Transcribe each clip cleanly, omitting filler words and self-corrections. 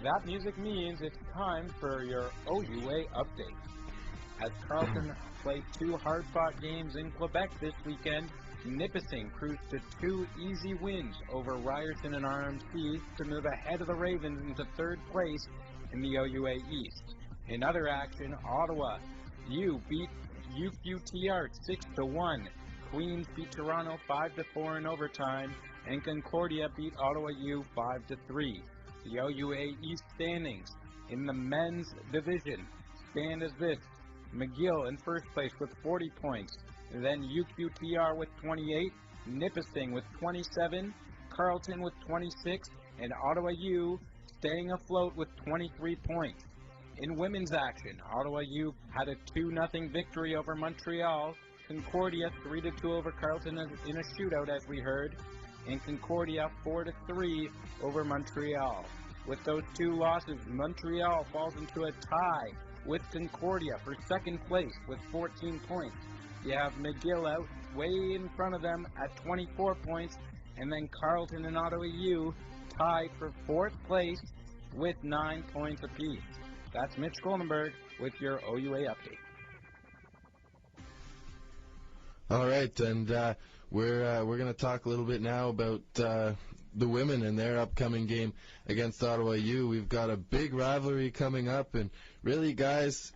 that music means it's time for your OUA update. As Carleton played 2 hard-fought games in Quebec this weekend, Nipissing cruised to 2 easy wins over Ryerson and RMC to move ahead of the Ravens into 3rd place in the OUA East. In other action, Ottawa U beat UQTR 6-1. Queens beat Toronto 5-4 in overtime, and Concordia beat Ottawa U 5-3. The OUA East standings in the men's division stand as this: McGill in first place with 40 points, then UQTR with 28, Nipissing with 27, Carleton with 26, and Ottawa U staying afloat with 23 points. In women's action, Ottawa U had a 2-0 victory over Montreal, Concordia 3-2 over Carleton in a shootout, as we heard, and Concordia 4-3 over Montreal. With those 2 losses, Montreal falls into a tie with Concordia for 2nd place with 14 points. You have McGill out way in front of them at 24 points, and then Carleton and Ottawa U tied for 4th place with 9 points apiece. That's Mitch Goldenberg with your OUA update. All right, and we're going to talk a little bit now about the women and their upcoming game against Ottawa U. We've got a big rivalry coming up, and really, guys,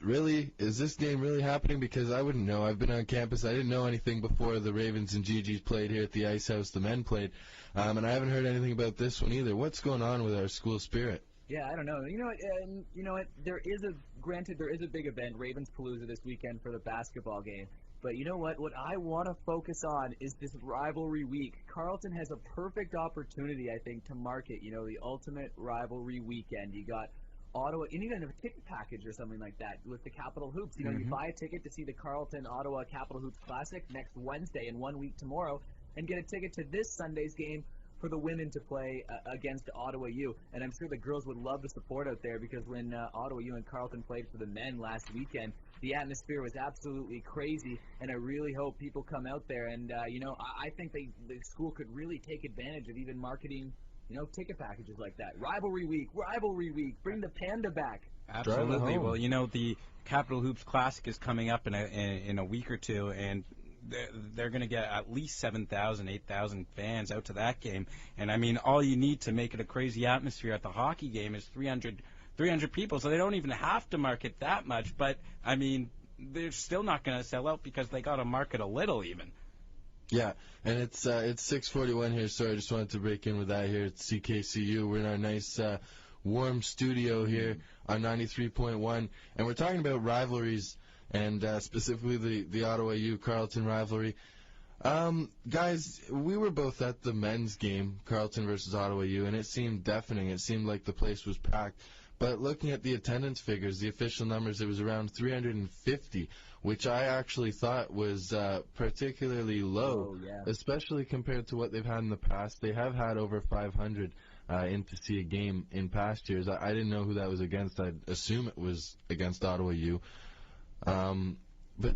is this game really happening? Because I wouldn't know. I've been on campus. I didn't know anything before the Ravens and GGs played here at the Ice House. The men played, and I haven't heard anything about this one either. What's going on with our school spirit? Yeah, I don't know. You know what? There is a big event, Ravens Palooza, this weekend for the basketball game. But you know what? What I want to focus on is this rivalry week. Carleton has a perfect opportunity, I think, to market, the ultimate rivalry weekend. You got Ottawa, and even a ticket package or something like that with the Capital Hoops. You buy a ticket to see the Carleton-Ottawa Capital Hoops Classic next Wednesday in 1 week tomorrow, and get a ticket to this Sunday's game for the women to play against Ottawa U. And I'm sure the girls would love the support out there, because when Ottawa U and Carleton played for the men last weekend, the atmosphere was absolutely crazy, and I really hope people come out there. And, I think the school could really take advantage of even marketing, ticket packages like that. Rivalry week, bring the panda back. Absolutely. Well, the Capital Hoops Classic is coming up in a week or two, and they're going to get at least 7,000, 8,000 fans out to that game. And, I mean, all you need to make it a crazy atmosphere at the hockey game is 300 people, so they don't even have to market that much. But, I mean, they're still not going to sell out because they got to market a little even. Yeah, and it's 6:41 here, so I just wanted to break in with that here at CKCU. We're in our nice warm studio here on 93.1, and we're talking about rivalries, and specifically the Ottawa U Carleton rivalry. Guys, we were both at the men's game, Carleton versus Ottawa U, and it seemed deafening. It seemed like the place was packed. But looking at the attendance figures, the official numbers, it was around 350, which I actually thought was particularly low, especially compared to what they've had in the past. They have had over 500 in to see a game in past years. I didn't know who that was against. I'd assume it was against Ottawa U. But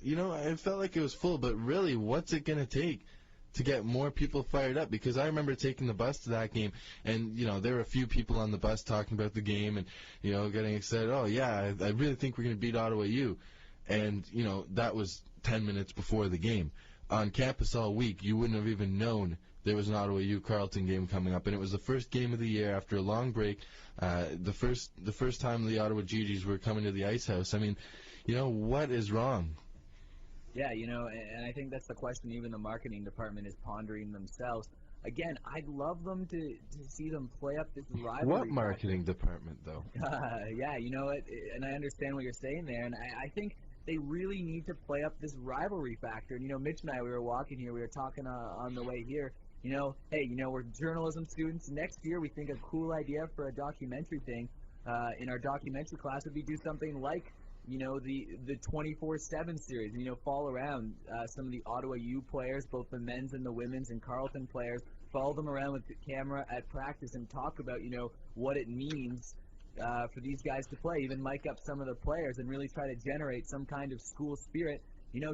it felt like it was full. But really, what's it going to take to get more people fired up? Because I remember taking the bus to that game, and, there were a few people on the bus talking about the game and, getting excited. Oh, yeah, I really think we're going to beat Ottawa U. And, that was 10 minutes before the game. On campus all week, you wouldn't have even known there was an Ottawa U Carleton game coming up, and it was the first game of the year after a long break. The first time the Ottawa GGs were coming to the Ice House. I mean, what is wrong? Yeah, and I think that's the question even the marketing department is pondering themselves. Again, I'd love them to see them play up this rivalry. What marketing department, though? Yeah, and I understand what you're saying there, and I think they really need to play up this rivalry factor. And, Mitch and I, we were walking here, we were talking on the way here, hey, we're journalism students. Next year, we think a cool idea for a documentary thing in our documentary class would be do something like, the 24/7 series, follow around some of the Ottawa U players, both the men's and the women's, and Carleton players, follow them around with the camera at practice and talk about, what it means for these guys to play, even mic up some of the players and really try to generate some kind of school spirit,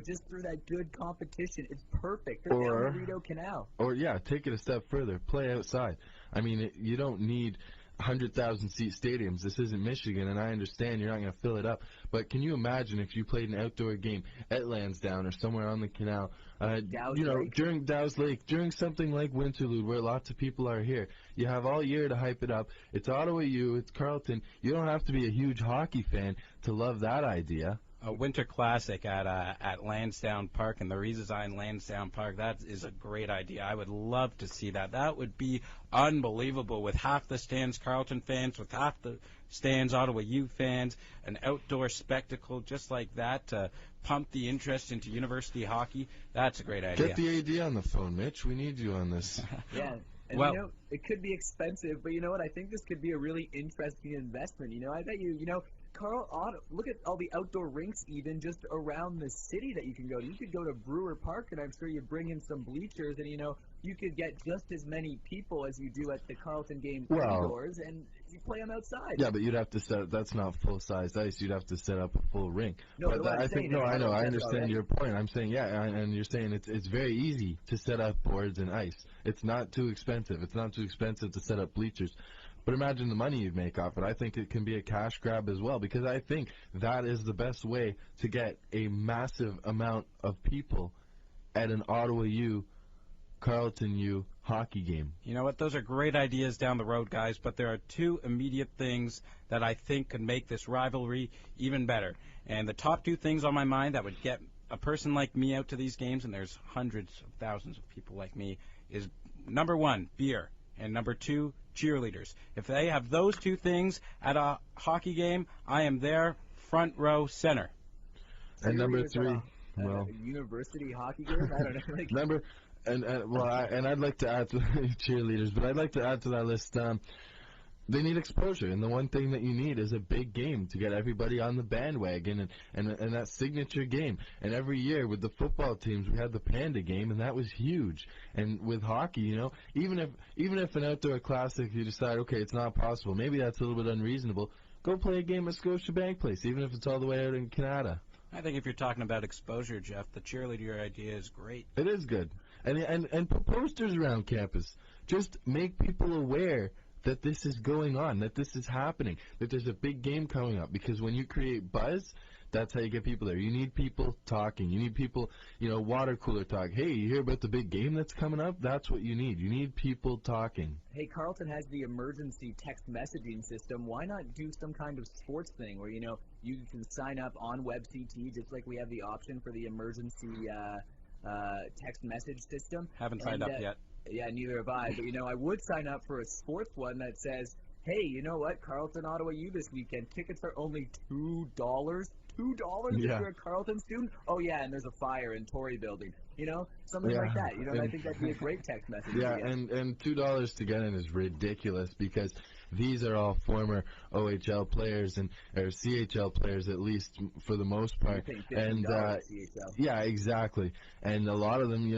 just through that good competition. It's perfect. They're down the Rideau Canal. Or, take it a step further. Play outside. I mean, you don't need 100,000 seat stadiums. This isn't Michigan, and I understand you're not going to fill it up. But can you imagine if you played an outdoor game at Lansdowne or somewhere on the canal, during Dow's Lake, during something like Winterlude, where lots of people are here. You have all year to hype it up. It's Ottawa U, it's Carleton. You don't have to be a huge hockey fan to love that idea. A winter classic at Lansdowne Park and the redesigned Lansdowne Park. That is a great idea. I would love to see that. That would be unbelievable, with half the stands Carleton fans, with half the stands Ottawa U fans, an outdoor spectacle just like that to pump the interest into university hockey. That's a great idea. Get the AD on the phone, Mitch. We need you on this. Yeah. And, well, it could be expensive, but you know what? I think this could be a really interesting investment. I bet Carl, look at all the outdoor rinks even just around the city that you can go to. You could go to Brewer Park, and I'm sure you bring in some bleachers, and, you could get just as many people as you do at the Carleton game indoors, and you play them outside. Yeah, but you'd have to set. That's not full-size ice. You'd have to set up a full rink. No, but I know. I understand your point. I'm saying, and you're saying it's very easy to set up boards and ice. It's not too expensive. It's not too expensive to set up bleachers. But imagine the money you'd make off it. I think it can be a cash grab as well, because I think that is the best way to get a massive amount of people at an Ottawa U, Carleton U hockey game. You know what? Those are great ideas down the road, guys, but there are two immediate things that I think could make this rivalry even better. And the top two things on my mind that would get a person like me out to these games, and there's hundreds of thousands of people like me, is number one, beer, and number two, cheerleaders. If they have those two things at a hockey game, I am there, front row, center. And number three, university hockey game. I don't know. And I'd like to add to cheerleaders, but I'd like to add to that list. They need exposure, and the one thing that you need is a big game to get everybody on the bandwagon and that signature game. And every year with the football teams, we had the Panda game, and that was huge. And with hockey, even if an outdoor classic you decide, okay, it's not possible, maybe that's a little bit unreasonable, go play a game at Scotiabank Place, even if it's all the way out in Canada. I think if you're talking about exposure, Jeff, the cheerleader idea is great. It is good. And put posters around campus. Just make people aware that this is going on, that this is happening, that there's a big game coming up. Because when you create buzz, that's how you get people there. You need people talking. You need people, water cooler talk. Hey, you hear about the big game that's coming up? That's what you need. You need people talking. Hey, Carleton has the emergency text messaging system. Why not do some kind of sports thing where, you can sign up on WebCT, just like we have the option for the emergency text message system. Haven't signed up yet. Yeah, neither have I. But, I would sign up for a sports one that says, hey, you know what? Carleton, Ottawa U this weekend. Tickets are only $2. $2 if you're a Carleton student? Oh, yeah, and there's a fire in Tory Building. Something like that. I think that'd be a great text message. Yeah, and $2 to get in is ridiculous, because these are all former OHL players or CHL players, at least for the most part. And yeah, exactly. And a lot of them,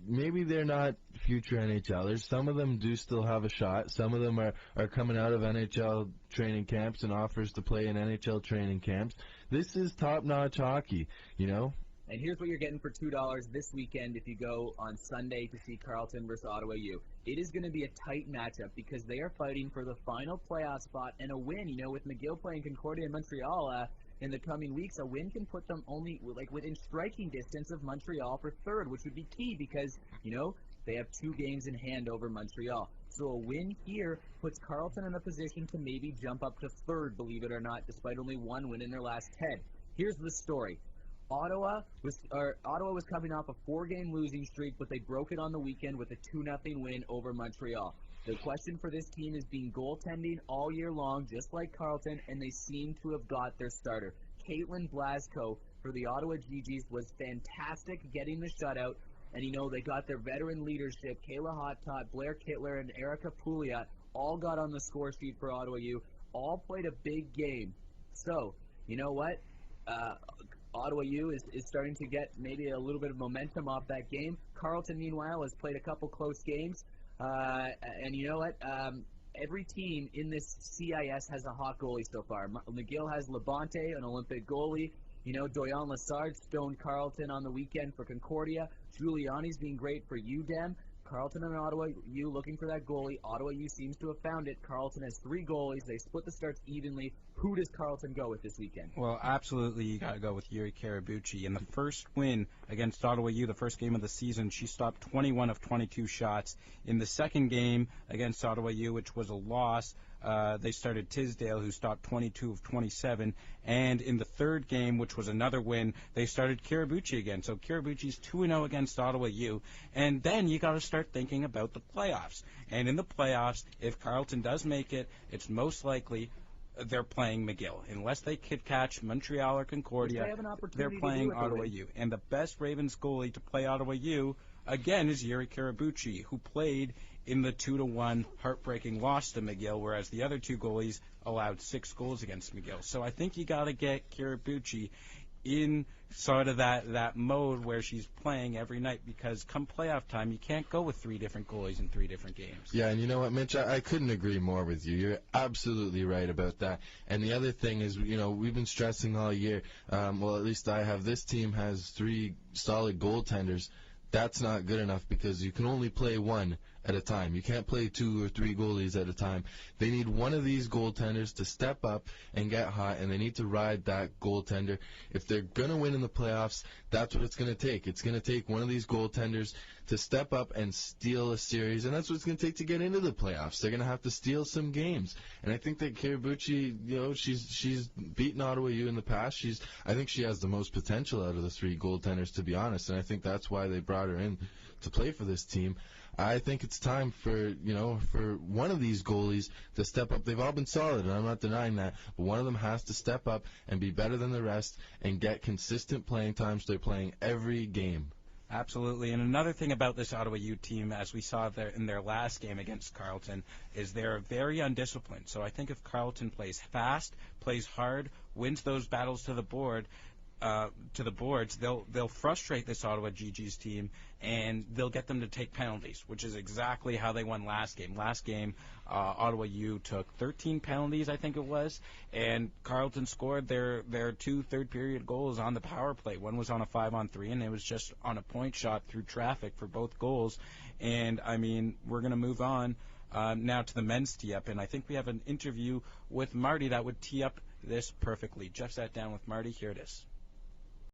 maybe they're not future NHLers. Some of them do still have a shot. Some of them are coming out of NHL training camps and offers to play in NHL training camps. This is top-notch hockey, And here's what you're getting for $2 this weekend if you go on Sunday to see Carleton versus Ottawa U. It is going to be a tight matchup because they are fighting for the final playoff spot and a win. With McGill playing Concordia and Montreal in the coming weeks, a win can put them only within striking distance of Montreal for third, which would be key because, they have 2 games in hand over Montreal. So a win here puts Carleton in a position to maybe jump up to third, believe it or not, despite only 1 win in their last 10. Here's the story. Ottawa was coming off a 4-game losing streak, but they broke it on the weekend with a 2-0 win over Montreal. The question for this team is being goaltending all year long, just like Carleton, and they seem to have got their starter. Caitlin Blasco for the Ottawa GGs was fantastic getting the shutout, and they got their veteran leadership. Kayla Hottot, Blair Kittler, and Erica Pouliot all got on the score sheet for Ottawa U, all played a big game. So, you know what? Ottawa U is starting to get maybe a little bit of momentum off that game. Carleton, meanwhile, has played a couple close games. And you know what? Every team in this CIS has a hot goalie so far. McGill has Labonte, an Olympic goalie. Doyon Lassard stoned Carleton on the weekend for Concordia. Giuliani's being great for UDEM. Carleton and Ottawa U looking for that goalie. Ottawa U seems to have found it. Carleton has 3 goalies. They split the starts evenly. Who does Carleton go with this weekend? Well, absolutely, you got to go with Yuri Karabuchi. In the first win against Ottawa U, the first game of the season, she stopped 21 of 22 shots. In the second game against Ottawa U, which was a loss, they started Tisdale, who stopped 22 of 27. And in the third game, which was another win, they started Karabuchi again. So Karabuchi's 2-0 against Ottawa U. And then you got to start thinking about the playoffs. And in the playoffs, if Carleton does make it, it's most likely they're playing McGill. Unless they could catch Montreal or Concordia, they're playing Ottawa U. And the best Ravens goalie to play Ottawa U, again, is Yuri Karabuchi, who played in the 2-1 heartbreaking loss to McGill, whereas the other 2 goalies allowed 6 goals against McGill. So I think you got to get Karabuchi in sort of that mode where she's playing every night, because come playoff time, you can't go with 3 different goalies in 3 different games. Yeah, and you know what, Mitch? I couldn't agree more with you. You're absolutely right about that. And the other thing is, we've been stressing all year, well, at least I have, this team has 3 solid goaltenders. That's not good enough because you can only play 1 at a time. You can't play 2 or 3 goalies at a time. They need one of these goaltenders to step up and get hot, and they need to ride that goaltender. If they're going to win in the playoffs, that's what it's going to take. It's going to take one of these goaltenders to step up and steal a series, and that's what it's going to take to get into the playoffs. They're going to have to steal some games. And I think that Karabuchi, she's beaten Ottawa U in the past. I think she has the most potential out of the 3 goaltenders, to be honest, and I think that's why they brought her in to play for this team. I think it's time for one of these goalies to step up. They've all been solid, and I'm not denying that, but one of them has to step up and be better than the rest and get consistent playing time so they're playing every game. Absolutely. And another thing about this Ottawa U team, as we saw there in their last game against Carleton, is they're very undisciplined. So I think if Carleton plays fast, plays hard, wins those battles to the boards, they'll frustrate this Ottawa GG's team, and they'll get them to take penalties, which is exactly how they won last game. Last game, Ottawa U took 13 penalties, I think it was, and Carleton scored their 2 third-period goals on the power play. One was on a 5-on-3, and it was just on a point shot through traffic for both goals. And, I mean, we're going to move on now to the men's tee-up, and I think we have an interview with Marty that would tee up this perfectly. Jeff sat down with Marty. Here it is.